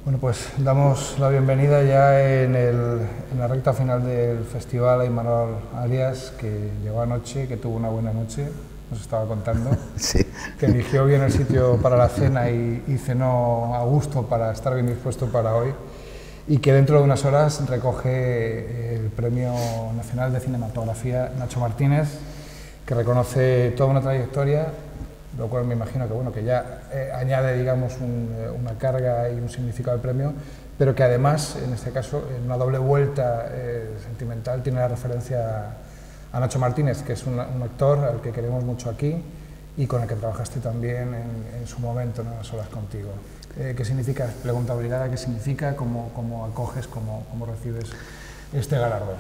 Bueno, pues damos la bienvenida ya en la recta final del festival a Imanol Arias, que llegó anoche, que tuvo una buena noche, nos estaba contando, sí. Que eligió bien el sitio para la cena y cenó a gusto para estar bien dispuesto para hoy, y que dentro de unas horas recoge el Premio Nacional de Cinematografía Nacho Martínez, que reconoce toda una trayectoria, lo cual me imagino que, bueno, que ya añade, digamos, una carga y un significado al premio, pero que además, en este caso, en una doble vuelta sentimental, tiene la referencia a Nacho Martínez, que es un actor al que queremos mucho aquí y con el que trabajaste también en su momento, ¿no?, en Solas Contigo. ¿Qué significa? Pregunta obligada, ¿qué significa? ¿Cómo acoges, cómo recibes este galardón?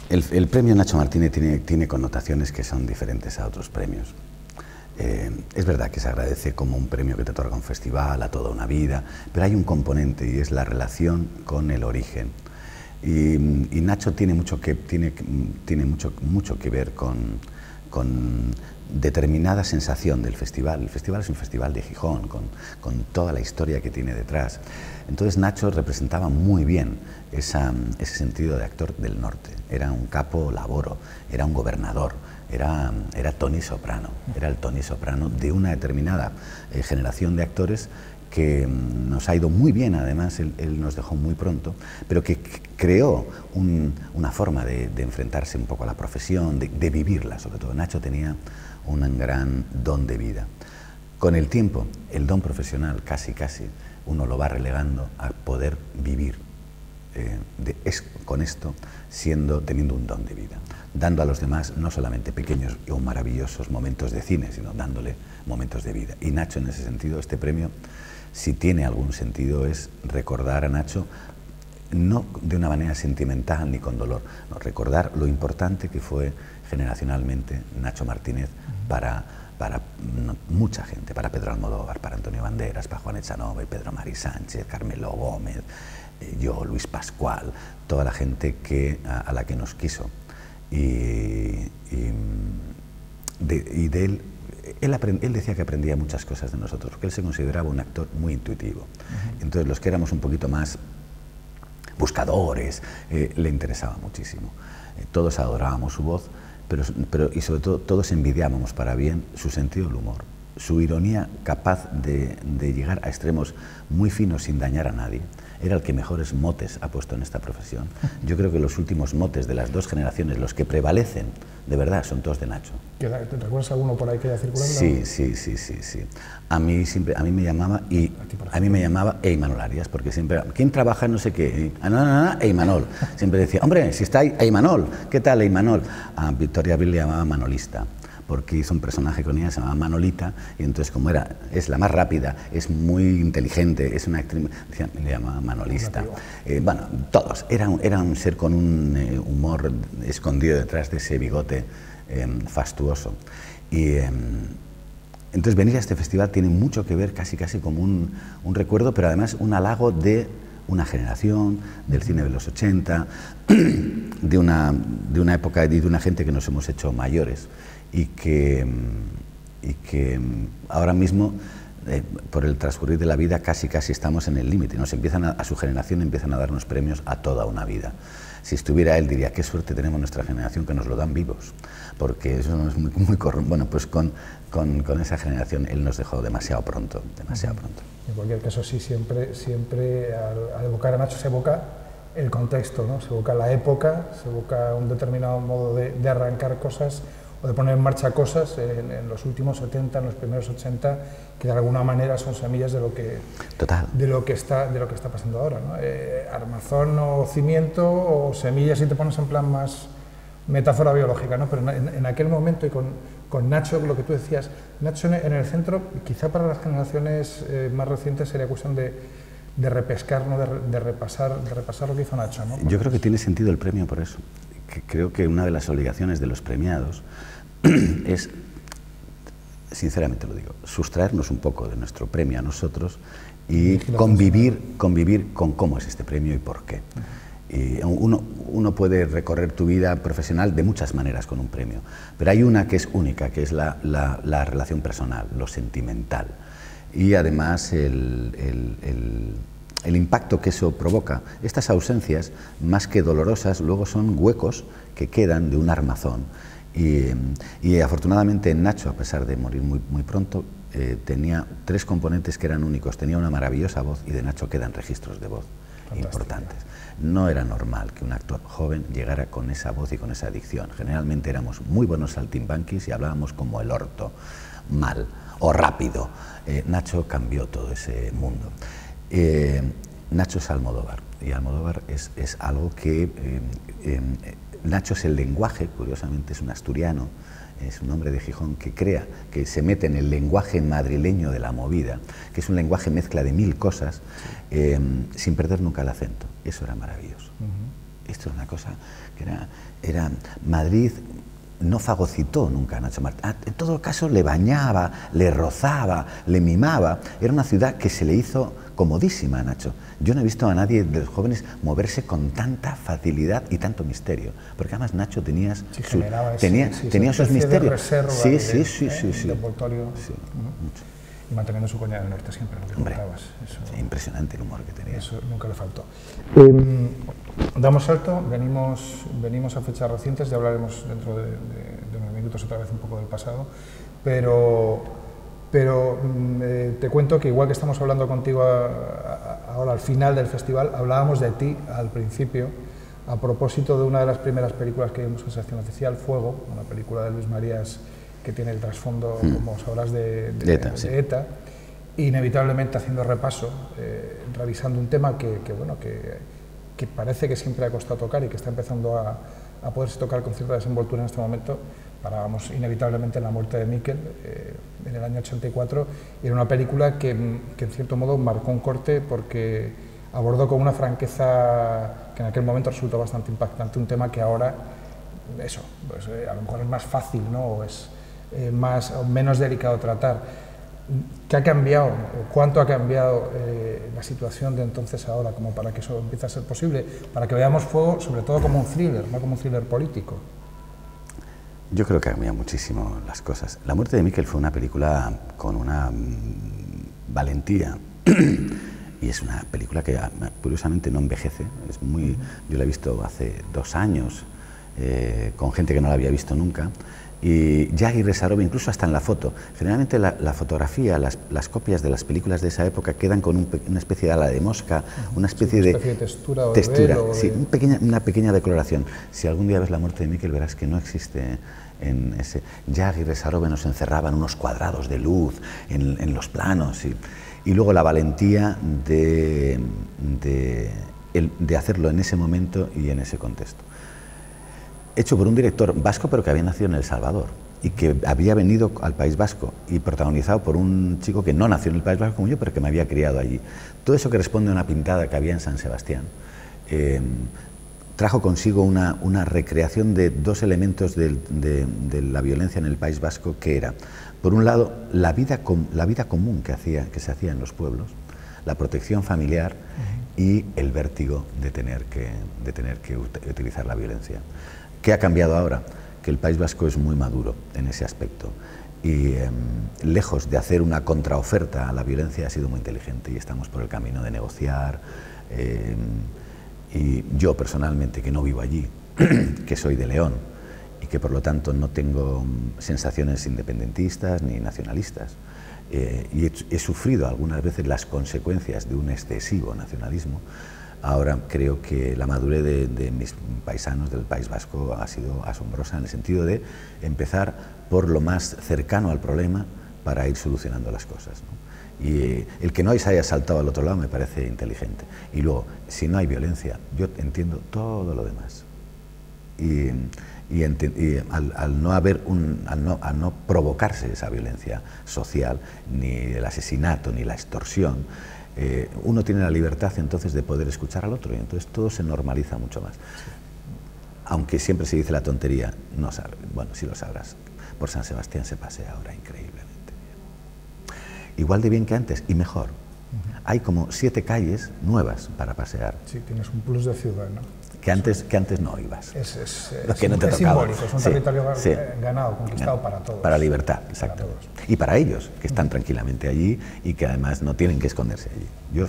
El premio Nacho Martínez tiene connotaciones que son diferentes a otros premios. Es verdad que se agradece como un premio que te otorga un festival, a toda una vida, pero hay un componente y es la relación con el origen. Y Nacho tiene mucho que ver con determinada sensación del festival. El festival es un festival de Gijón, con toda la historia que tiene detrás. Entonces Nacho representaba muy bien ese sentido de actor del norte. Era un capo laboro, era un gobernador, era Tony Soprano, era el Tony Soprano de una determinada generación de actores que nos ha ido muy bien, además él nos dejó muy pronto, pero que creó una forma de enfrentarse un poco a la profesión, de vivirla sobre todo. Nacho tenía un gran don de vida. Con el tiempo, el don profesional casi uno lo va relegando a poder vivir con esto, teniendo un don de vida, dando a los demás no solamente pequeños o maravillosos momentos de cine, sino dándole momentos de vida. Y Nacho, en ese sentido, este premio, si tiene algún sentido, es recordar a Nacho, no de una manera sentimental ni con dolor, no, recordar lo importante que fue generacionalmente Nacho Martínez para mucha gente, para Pedro Almodóvar, para Antonio Banderas, para Juan Echanove, Pedro Mari Sánchez, Carmelo Gómez, yo, Luis Pascual, toda la gente a la que nos quiso. Y de él decía que aprendía muchas cosas de nosotros, porque él se consideraba un actor muy intuitivo. Entonces los que éramos un poquito más buscadores, le interesaba muchísimo. Todos adorábamos su voz, pero y sobre todo todos envidiábamos para bien su sentido del humor, su ironía capaz de llegar a extremos muy finos sin dañar a nadie. Era el que mejores motes ha puesto en esta profesión. Yo creo que los últimos motes de las dos generaciones, los que prevalecen, de verdad, son todos de Nacho. ¿Te recuerdas alguno por ahí que haya circulado? Sí. A mí me llamaba Imanol Arias, porque siempre, ¿quién trabaja en no sé qué? Imanol. Siempre decía, hombre, si está ahí, Imanol, ¿qué tal Imanol? A Victoria Abril le llamaba Manolista, porque hizo un personaje con ella, se llamaba Manolita, y entonces como es la más rápida, es muy inteligente, es una actriz, le llamaba Manolista. Bueno, todos, era un ser con un humor escondido detrás de ese bigote fastuoso. Y entonces venir a este festival tiene mucho que ver, casi como un recuerdo, pero además un halago de una generación, del cine de los 80, de una época y de una gente que nos hemos hecho mayores. Y que ahora mismo, por el transcurrir de la vida, casi estamos en el límite. A su generación empiezan a darnos premios a toda una vida. Si estuviera él, diría, qué suerte tenemos nuestra generación que nos lo dan vivos, porque eso no es muy correcto. Bueno, pues con esa generación él nos dejó demasiado pronto. En cualquier caso, sí, siempre al evocar a Nacho se evoca el contexto, ¿no? Se evoca la época, se evoca un determinado modo de arrancar cosas o de poner en marcha cosas en los últimos 70, en los primeros 80, que de alguna manera son semillas de lo que está pasando ahora, ¿no? Armazón o cimiento o semillas, si te pones en plan más metáfora biológica, ¿no? Pero en aquel momento, y con Nacho, lo que tú decías, Nacho en el centro, quizá para las generaciones más recientes sería cuestión de repescar, ¿no? de repasar lo que hizo Nacho, ¿no? Yo creo que tiene sentido el premio por eso. Creo que una de las obligaciones de los premiados es, sinceramente lo digo, sustraernos un poco de nuestro premio a nosotros y convivir con cómo es este premio y por qué. Y uno puede recorrer tu vida profesional de muchas maneras con un premio, pero hay una que es única, que es la relación personal, lo sentimental. y además el impacto que eso provoca. Estas ausencias, más que dolorosas, luego son huecos que quedan de un armazón. Y afortunadamente Nacho, a pesar de morir muy pronto, tenía 3 componentes que eran únicos. Tenía una maravillosa voz y de Nacho quedan registros de voz importantes. No era normal que un actor joven llegara con esa voz y con esa dicción. Generalmente éramos muy buenos saltimbanquis y hablábamos como el orto, mal o rápido. Nacho cambió todo ese mundo. Nacho es Almodóvar, y Almodóvar es algo que... Nacho es el lenguaje, curiosamente es un asturiano, es un hombre de Gijón que crea, que se mete en el lenguaje madrileño de la movida, que es un lenguaje mezcla de 1000 cosas, sin perder nunca el acento. Eso era maravilloso. Esto es una cosa que era Madrid. No fagocitó nunca a Nacho Martín. En todo caso le bañaba, le rozaba, le mimaba. Era una ciudad que se le hizo comodísima a Nacho. Yo no he visto a nadie de los jóvenes moverse con tanta facilidad y tanto misterio. Porque además Nacho tenía sus misterios. Sí. Y manteniendo su coña del norte siempre, lo que contabas. Impresionante el humor que tenía. Eso nunca le faltó. Damos salto, venimos a fechas recientes, ya hablaremos dentro de unos minutos otra vez un poco del pasado, pero te cuento que igual que estamos hablando contigo ahora al final del festival, hablábamos de ti al principio, a propósito de una de las primeras películas que vimos en Sección Oficial, Fuego, una película de Luis Marías que tiene el trasfondo, como sabrás, de ETA, inevitablemente haciendo repaso, revisando un tema que parece que siempre ha costado tocar y que está empezando a poderse tocar con cierta desenvoltura en este momento. Parábamos inevitablemente en la muerte de Miquel en el año 84, y era una película que en cierto modo marcó un corte porque abordó con una franqueza que en aquel momento resultó bastante impactante un tema que ahora, a lo mejor es más fácil, ¿no? O es más o menos delicado tratar. ¿Qué ha cambiado o cuánto ha cambiado la situación de entonces a ahora como para que eso empiece a ser posible, para que veamos Fuego sobre todo como un thriller, no como un thriller político? Yo creo que ha cambiado muchísimo las cosas. La muerte de Miquel fue una película con una valentía y es una película que curiosamente no envejece. Yo la he visto hace 2 años con gente que no la había visto nunca. Y Yagi Resarova, incluso hasta en la foto, generalmente la fotografía, las copias de las películas de esa época quedan con una especie de ala de mosca, una especie de textura, o de sí, una pequeña decoloración. Si algún día ves La muerte de Miquel verás que no existe en ese... Yagi Resarova nos encerraba en unos cuadrados de luz, en los planos, y luego la valentía de hacerlo en ese momento y en ese contexto. Hecho por un director vasco, pero que había nacido en El Salvador y que había venido al País Vasco, y protagonizado por un chico que no nació en el País Vasco como yo, pero que me había criado allí. Todo eso que responde a una pintada que había en San Sebastián. Trajo consigo una recreación de 2 elementos de la violencia en el País Vasco, que era, por un lado, la vida común que se hacía en los pueblos, la protección familiar y el vértigo de tener que utilizar la violencia. ¿Qué ha cambiado ahora? Que el País Vasco es muy maduro en ese aspecto y lejos de hacer una contraoferta a la violencia ha sido muy inteligente, y estamos por el camino de negociar. Y yo personalmente, que no vivo allí, que soy de León y que por lo tanto no tengo sensaciones independentistas ni nacionalistas, y he sufrido algunas veces las consecuencias de un excesivo nacionalismo, ahora creo que la madurez de mis paisanos del País Vasco ha sido asombrosa, en el sentido de empezar por lo más cercano al problema para ir solucionando las cosas, ¿no? Y el que no se haya saltado al otro lado me parece inteligente. Y luego, si no hay violencia, yo entiendo todo lo demás. Y al no provocarse esa violencia social, ni el asesinato, ni la extorsión, uno tiene la libertad entonces de poder escuchar al otro, y entonces todo se normaliza mucho más. Aunque siempre se dice la tontería, no sabe, bueno, sí lo sabrás, por San Sebastián se pasea ahora increíblemente bien. Igual de bien que antes, y mejor. Hay como 7 calles nuevas para pasear. Sí, tienes un plus de ciudad, ¿no? que antes no ibas. Que no te tocaba. Simbólico, es un territorio ganado, conquistado para todos. Para libertad, exacto. Y para ellos, que están tranquilamente allí y que además no tienen que esconderse allí. Yo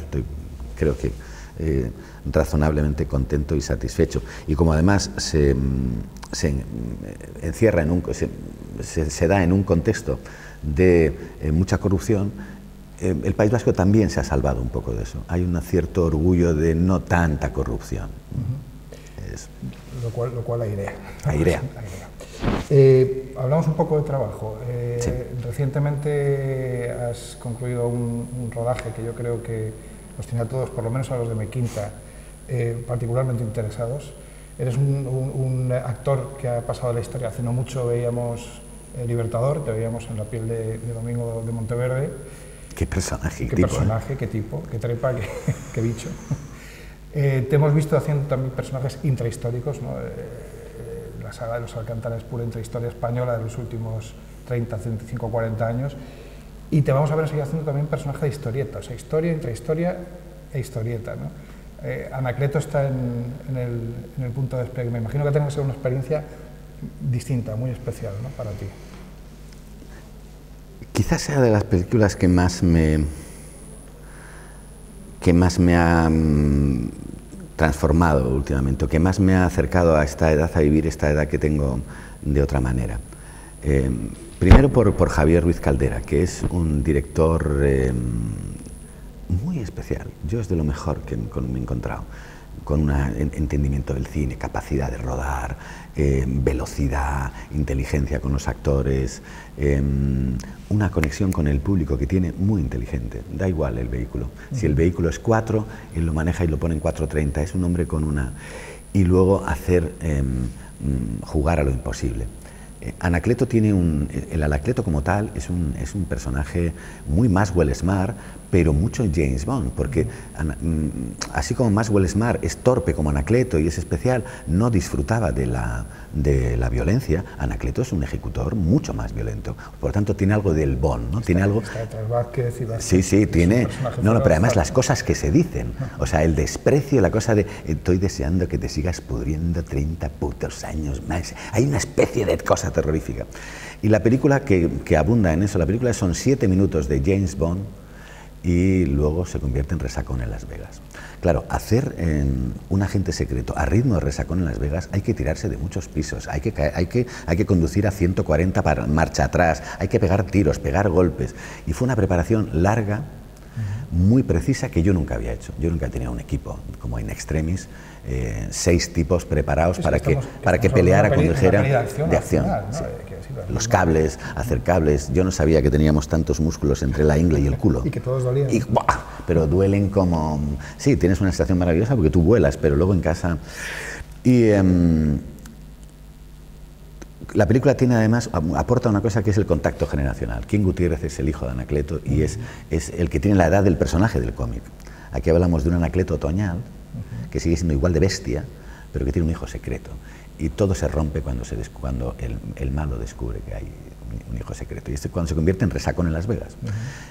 creo que razonablemente contento y satisfecho. Y como además se encierra se da en un contexto de mucha corrupción, el País Vasco también se ha salvado un poco de eso. Hay un cierto orgullo de no tanta corrupción. Lo cual airea. Airea. Hablamos un poco de trabajo. Sí. Recientemente has concluido un rodaje que yo creo que nos tiene a todos, por lo menos a los de Mequinta, particularmente interesados. Eres un actor que ha pasado a la historia. Hace no mucho veíamos Libertador, te veíamos en La piel de Domingo de Monteverde. Qué personaje, qué personaje, qué tipo, qué trepa, qué bicho. Te hemos visto haciendo también personajes intrahistóricos, ¿no? La saga de los Alcántara es pura intrahistoria española de los últimos 30, 35, 40 años. Y te vamos a ver seguir haciendo también personaje de historieta, o sea, historia, intrahistoria e historieta, ¿no? Anacleto está en el punto de despegue. Me imagino que tenga que ser una experiencia distinta, muy especial, ¿no?, para ti. Quizás sea de las películas que más me ha transformado últimamente, o que más me ha acercado a esta edad, a vivir esta edad que tengo de otra manera. Primero por Javier Ruiz Caldera, que es un director muy especial. Yo es de lo mejor que me he encontrado, con un entendimiento del cine, capacidad de rodar, velocidad, inteligencia con los actores, una conexión con el público que tiene muy inteligente. Da igual el vehículo. Si el vehículo es 4, él lo maneja y lo pone en 4:30. Es un hombre con una... Y luego hacer jugar a lo imposible. Anacleto tiene el Anacleto como tal es un personaje muy Maxwell Smart, pero mucho James Bond, porque así como Maxwell Smart es torpe como Anacleto y es especial, no disfrutaba de la violencia. Anacleto es un ejecutor mucho más violento, por lo tanto tiene algo del Bond, ¿no? Tiene algo... Sí, tiene... No, pero además las cosas que se dicen, o sea, el desprecio, la cosa de estoy deseando que te sigas pudriendo 30 putos años más. Hay una especie de cosa terrorífica. Y la película que abunda en eso, la película son 7 minutos de James Bond y luego se convierte en Resacón en Las Vegas. Claro, hacer un agente secreto a ritmo de Resacón en Las Vegas hay que tirarse de muchos pisos, hay que conducir a 140 para marcha atrás, hay que pegar tiros, pegar golpes. Y fue una preparación larga, muy precisa, que yo nunca había hecho. Yo nunca tenía un equipo como In Extremis, 6 tipos preparados para que peleara con ligera de acción. Sí. Los cables, hacer cables. Yo no sabía que teníamos tantos músculos entre la ingle y el culo. Y que todos dolían. Pero duelen como... Sí, tienes una sensación maravillosa porque tú vuelas, pero luego en casa... Y la película tiene además, aporta una cosa que es el contacto generacional. King Gutiérrez es el hijo de Anacleto y es el que tiene la edad del personaje del cómic. Aquí hablamos de un Anacleto otoñal, que sigue siendo igual de bestia, pero que tiene un hijo secreto. Y todo se rompe cuando el malo descubre que hay un hijo secreto. Y cuando se convierte en Resacón en Las Vegas.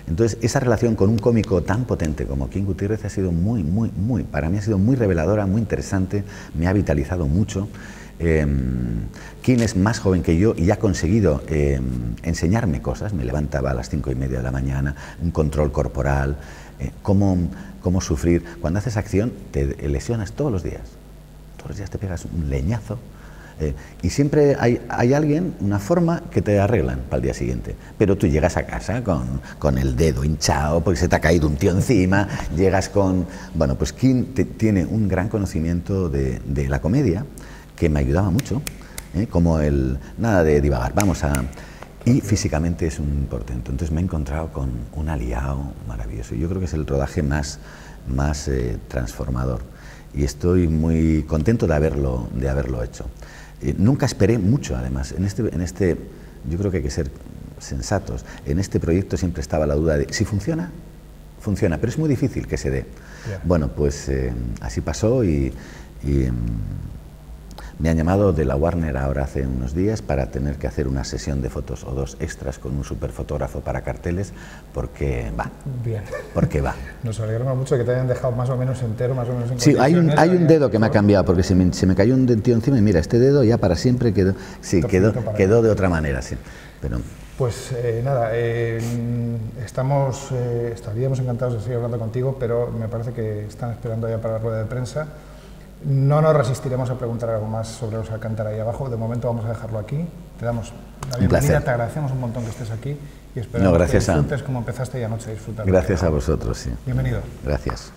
Entonces, esa relación con un cómico tan potente como King Gutiérrez ha sido para mí ha sido muy reveladora, muy interesante, me ha vitalizado mucho. King es más joven que yo y ha conseguido enseñarme cosas. Me levantaba a las 5:30 de la mañana, un control corporal, cómo sufrir. Cuando haces acción te lesionas todos los días te pegas un leñazo, y siempre hay alguien, una forma que te arreglan para el día siguiente, pero tú llegas a casa con el dedo hinchado porque se te ha caído un tío encima, llegas con... Bueno, pues King tiene un gran conocimiento de la comedia que me ayudaba mucho, como nada de divagar, y físicamente es un portento. Entonces me he encontrado con un aliado maravilloso. Yo creo que es el rodaje más transformador. Y estoy muy contento de haberlo hecho. Nunca esperé mucho, además. En este, yo creo que hay que ser sensatos. En este proyecto siempre estaba la duda de si funciona, pero es muy difícil que se dé. Yeah. Bueno, pues así pasó y Me han llamado de la Warner ahora hace unos días para tener que hacer una sesión de fotos o 2 extras con un superfotógrafo para carteles, porque va. Bien. Porque va. Nos alegramos mucho que te hayan dejado más o menos entero, más o menos en Sí, condiciones. hay un dedo que me ha cambiado, porque se me cayó un dentío encima y mira, este dedo ya para siempre quedó, sí, quedó de otra manera, sí. Pero... Pues nada, estaríamos encantados de seguir hablando contigo, pero me parece que están esperando ya para la rueda de prensa. No nos resistiremos a preguntar algo más sobre los Alcántara ahí abajo. De momento vamos a dejarlo aquí. Te damos la bienvenida, te agradecemos un montón que estés aquí y esperamos que disfrutes como empezaste y anoche disfrutar. Gracias a vosotros, sí. Bienvenido. Gracias.